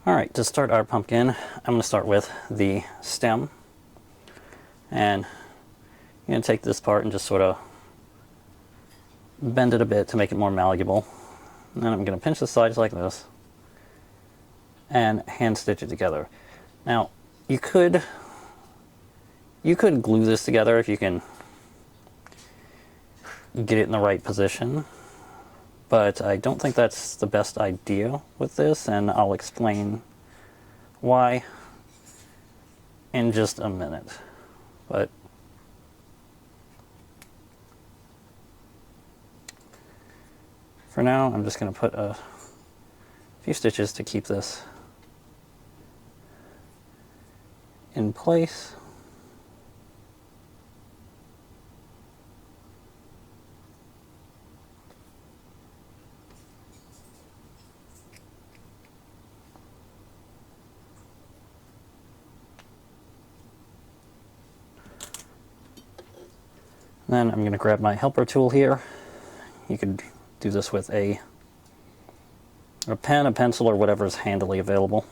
Alright, to start our pumpkin, I'm going to start with the stem. And I'm going to take this part and just sort of bend it a bit to make it more malleable. And then I'm going to pinch the sides like this and hand stitch it together. Now, you could glue this together if you can get it in the right position, but I don't think that's the best idea with this, and I'll explain why in just a minute. But for now, I'm just going to put a few stitches to keep this in place. Then I'm going to grab my helper tool here. You could do this with a pen, a pencil, or whatever is handily available.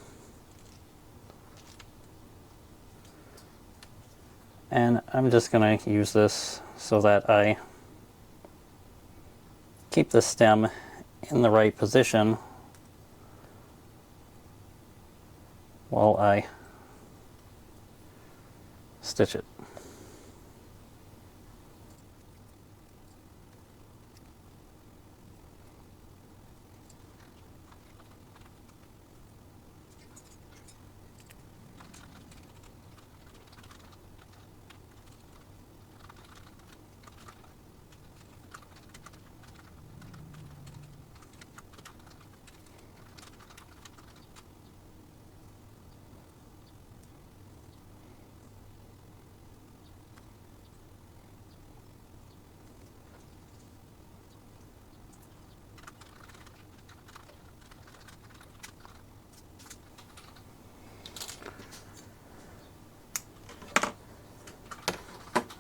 And I'm just going to use this so that I keep the stem in the right position while I stitch it.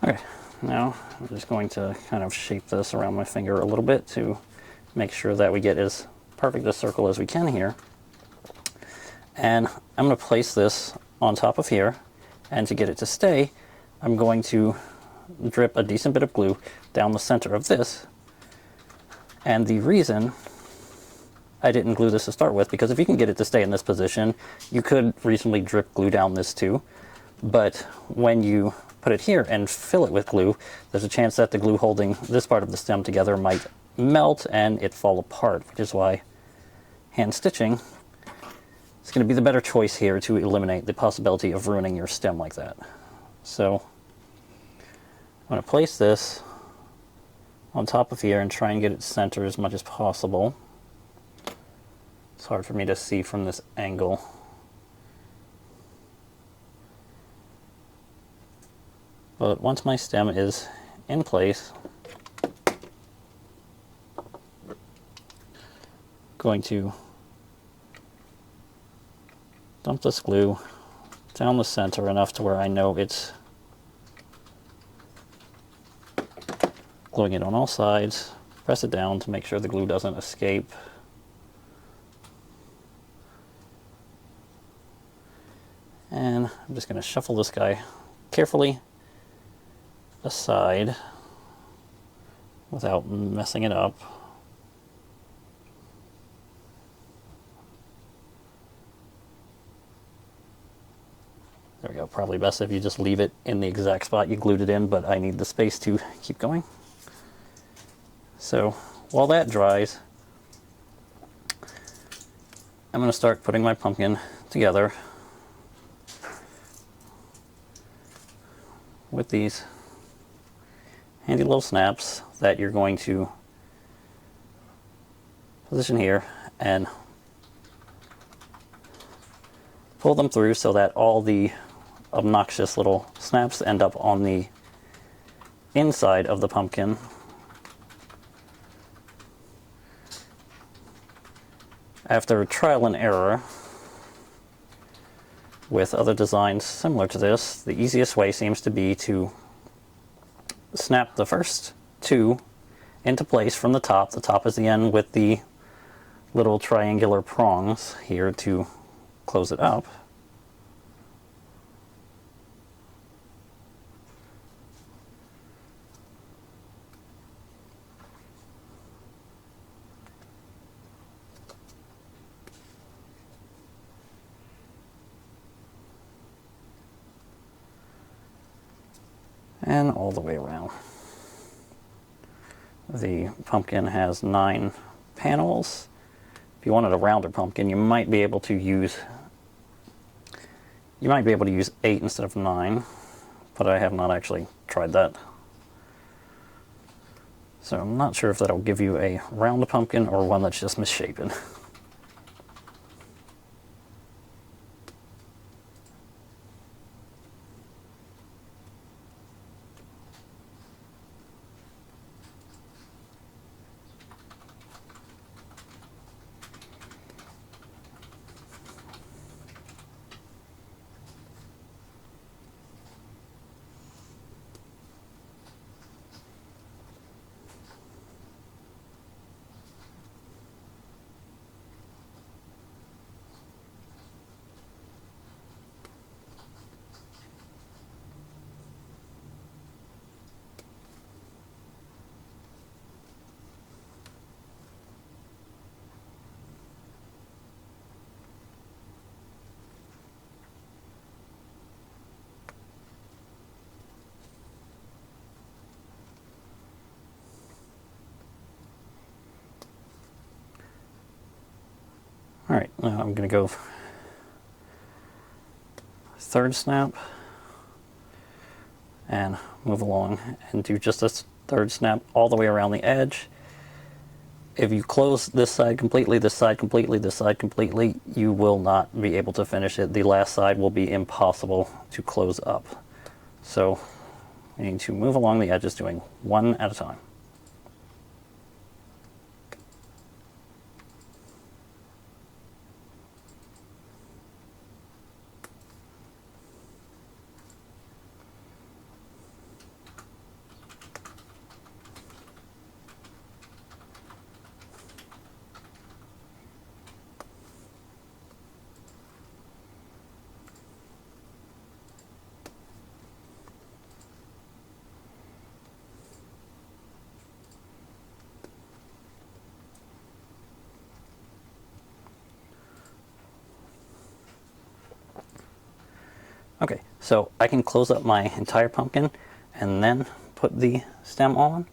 Okay, now I'm just going to kind of shape this around my finger a little bit to make sure that we get as perfect a circle as we can here. And I'm going to place this on top of here, and to get it to stay, I'm going to drip a decent bit of glue down the center of this. And the reason I didn't glue this to start with, because if you can get it to stay in this position, you could reasonably drip glue down this too. But when you put it here and fill it with glue, there's a chance that the glue holding this part of the stem together might melt and it fall apart, which is why hand stitching is going to be the better choice here to eliminate the possibility of ruining your stem like that. So I'm going to place this on top of here and try and get it centered as much as possible. It's hard for me to see from this angle. But once my stem is in place, I'm going to dump this glue down the center enough to where I know it's gluing it on all sides. Press it down to make sure the glue doesn't escape. And I'm just going to shuffle this guy carefully aside without messing it up. There we go. Probably best if you just leave it in the exact spot you glued it in, but I need the space to keep going. So while that dries, I'm going to start putting my pumpkin together with these handy little snaps that you're going to position here and pull them through so that all the obnoxious little snaps end up on the inside of the pumpkin. After trial and error with other designs similar to this, the easiest way seems to be to snap the first two into place from the top. The top is the end with the little triangular prongs here to close it up, and all the way around. The pumpkin has 9 panels. If you wanted a rounder pumpkin, you might be able to use 8 instead of 9, but I have not actually tried that. So I'm not sure if that'll give you a round pumpkin or one that's just misshapen. All right, now I'm going to go third snap and move along and do just this third snap all the way around the edge. If you close this side completely, this side completely, this side completely, you will not be able to finish it. The last side will be impossible to close up. So you need to move along the edges doing one at a time. Okay, so I can close up my entire pumpkin and then put the stem on,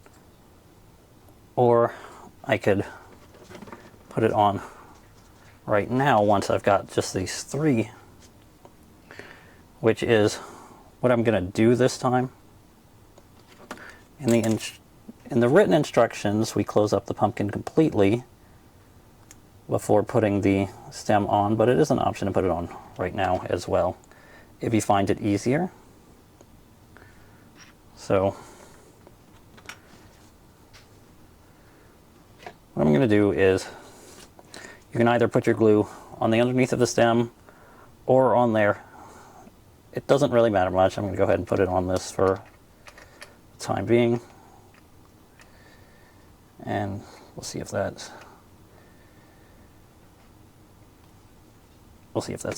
or I could put it on right now once I've got just these 3, which is what I'm going to do this time. In the written instructions, we close up the pumpkin completely before putting the stem on, but it is an option to put it on right now as well, if you find it easier. So what I'm going to do is, you can either put your glue on the underneath of the stem or on there. It doesn't really matter much. I'm going to go ahead and put it on this for the time being. And we'll see if that's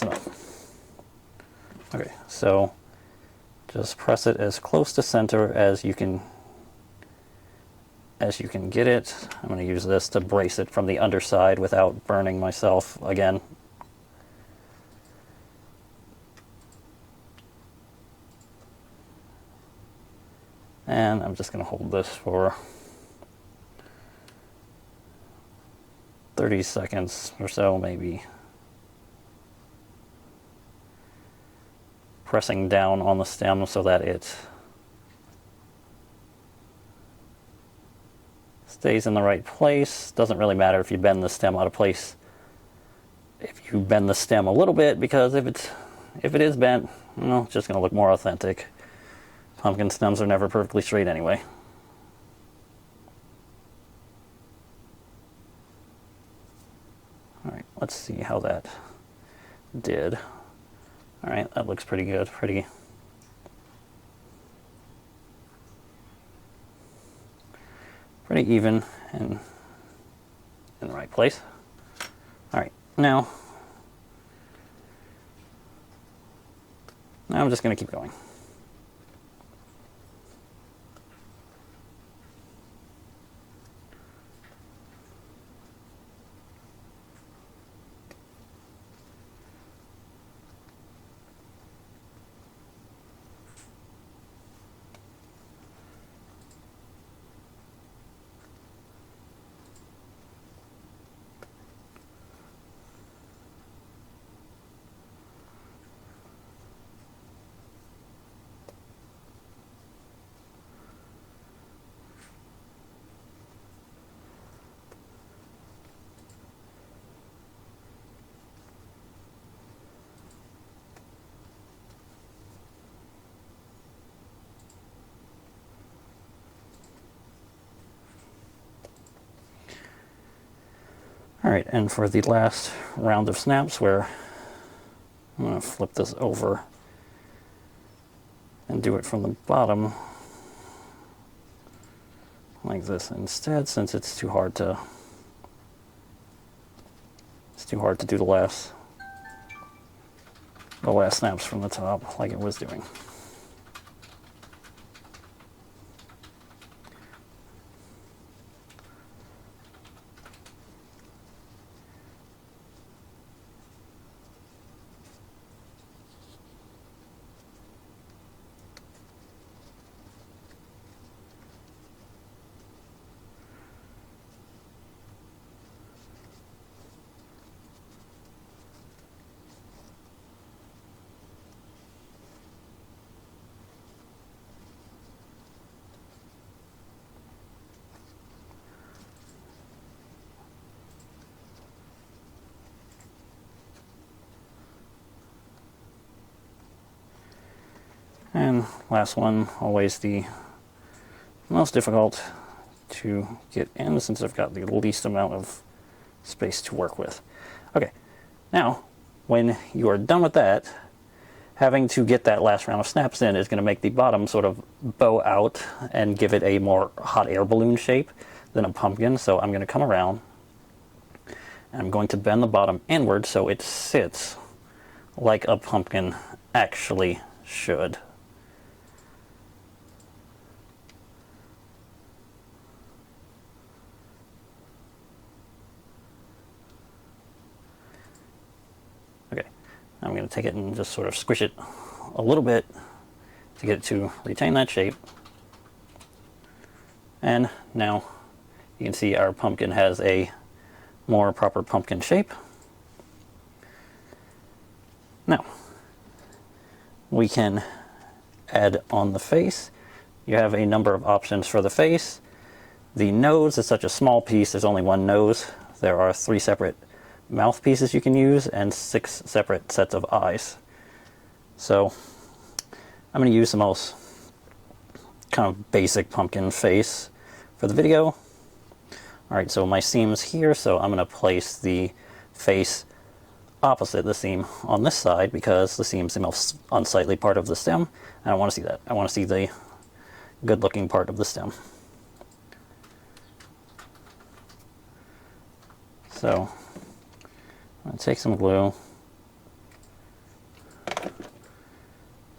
enough. Okay, so just press it as close to center as you can get it. I'm going to use this to brace it from the underside without burning myself again. And I'm just going to hold this for 30 seconds or so, maybe. Pressing down on the stem so that it stays in the right place. Doesn't really matter if you bend the stem out of place. If you bend the stem a little bit, because if it is bent, well, it's just going to look more authentic. Pumpkin stems are never perfectly straight anyway. All right, let's see how that did. All right, that looks pretty good, pretty even and in the right place. All right, now Now I'm just going to keep going. All right, and for the last round of snaps, where I'm going to flip this over and do it from the bottom like this instead, since it's too hard to do the last snaps from the top like it was doing. And last one, always the most difficult to get in since I've got the least amount of space to work with. Okay, now when you are done with that, having to get that last round of snaps in is going to make the bottom sort of bow out and give it a more hot air balloon shape than a pumpkin. So I'm going to come around and I'm going to bend the bottom inward so it sits like a pumpkin actually should. I'm going to take it and just sort of squish it a little bit to get it to retain that shape. And now you can see our pumpkin has a more proper pumpkin shape. Now we can add on the face. You have a number of options for the face. The nose is such a small piece, there's only one nose. There are 3 separate mouthpieces you can use and 6 separate sets of eyes. So I'm going to use the most kind of basic pumpkin face for the video. Alright, so my seam's here, so I'm going to place the face opposite the seam on this side because the seam's the most unsightly part of the stem, and I want to see that. I want to see the good looking part of the stem. So I'm going to take some glue,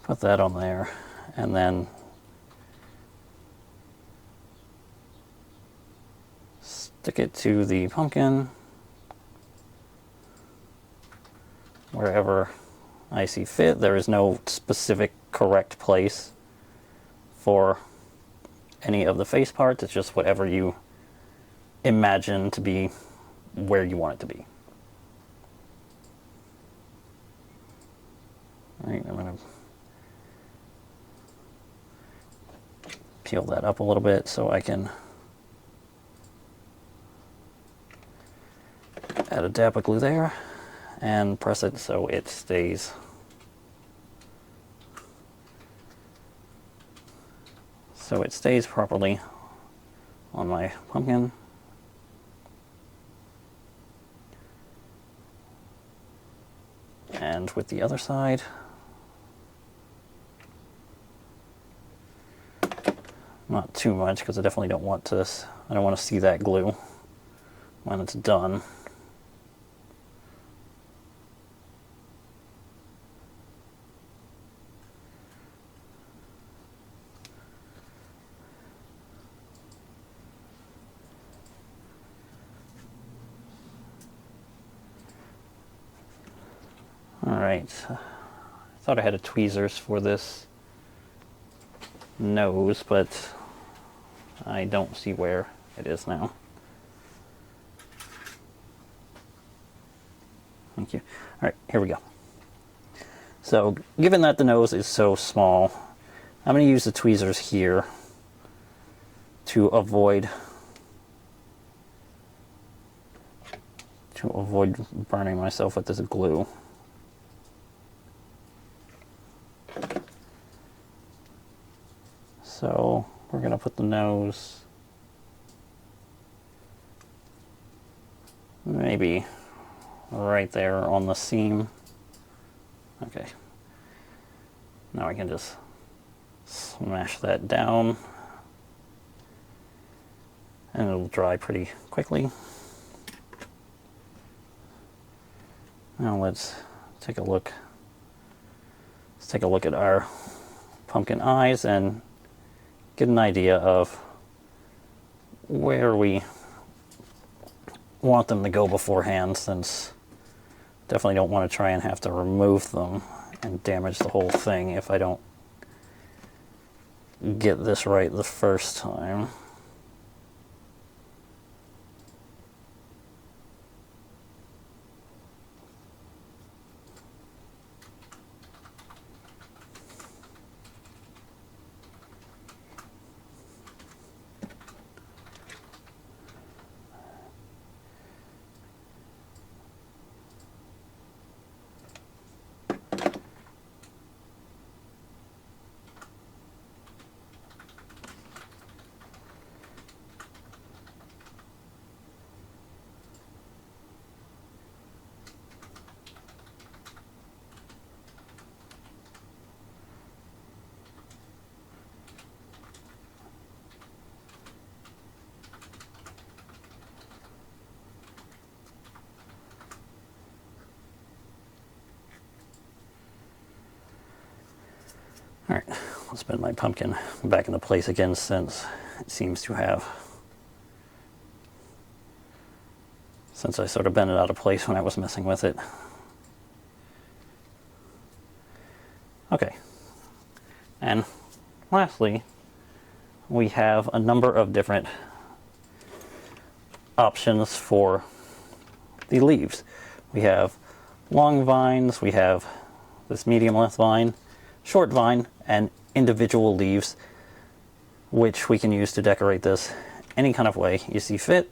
put that on there, and then stick it to the pumpkin wherever I see fit. There is no specific correct place for any of the face parts. It's just whatever you imagine to be where you want it to be. Alright, I'm going to peel that up a little bit so I can add a dab of glue there and press it so it stays properly on my pumpkin. And with the other side, not too much because I definitely don't want to, I don't want to see that glue when it's done. right. I thought I had a tweezers for this nose, but I don't see where it is now. Thank you. All right, here we go. So, given that the nose is so small, I'm going to use the tweezers here to avoid burning myself with this glue. So we're going to put the nose maybe right there on the seam. Okay. Now I can just smash that down and it'll dry pretty quickly. Now let's take a look. Let's take a look at our pumpkin eyes and get an idea of where we want them to go beforehand, since definitely don't want to try and have to remove them and damage the whole thing if I don't get this right the first time. Alright, let's put my pumpkin back into place again, since it seems to have, since I sort of bent it out of place when I was messing with it. Okay, and lastly, we have a number of different options for the leaves. We have long vines, we have this medium length vine, short vine, and individual leaves, which we can use to decorate this any kind of way you see fit.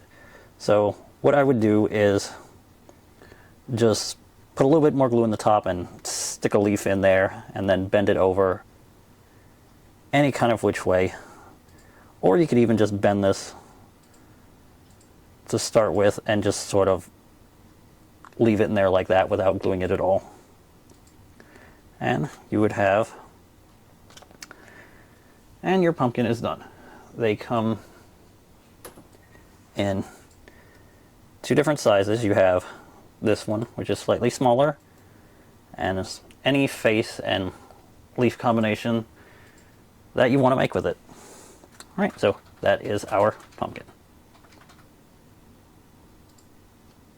So what I would do is just put a little bit more glue in the top and stick a leaf in there and then bend it over any kind of which way. Or you could even just bend this to start with and just sort of leave it in there like that without gluing it at all. And you would have, and your pumpkin is done. They come in two different sizes. You have this one, which is slightly smaller, and it's any face and leaf combination that you want to make with it. All right, so that is our pumpkin.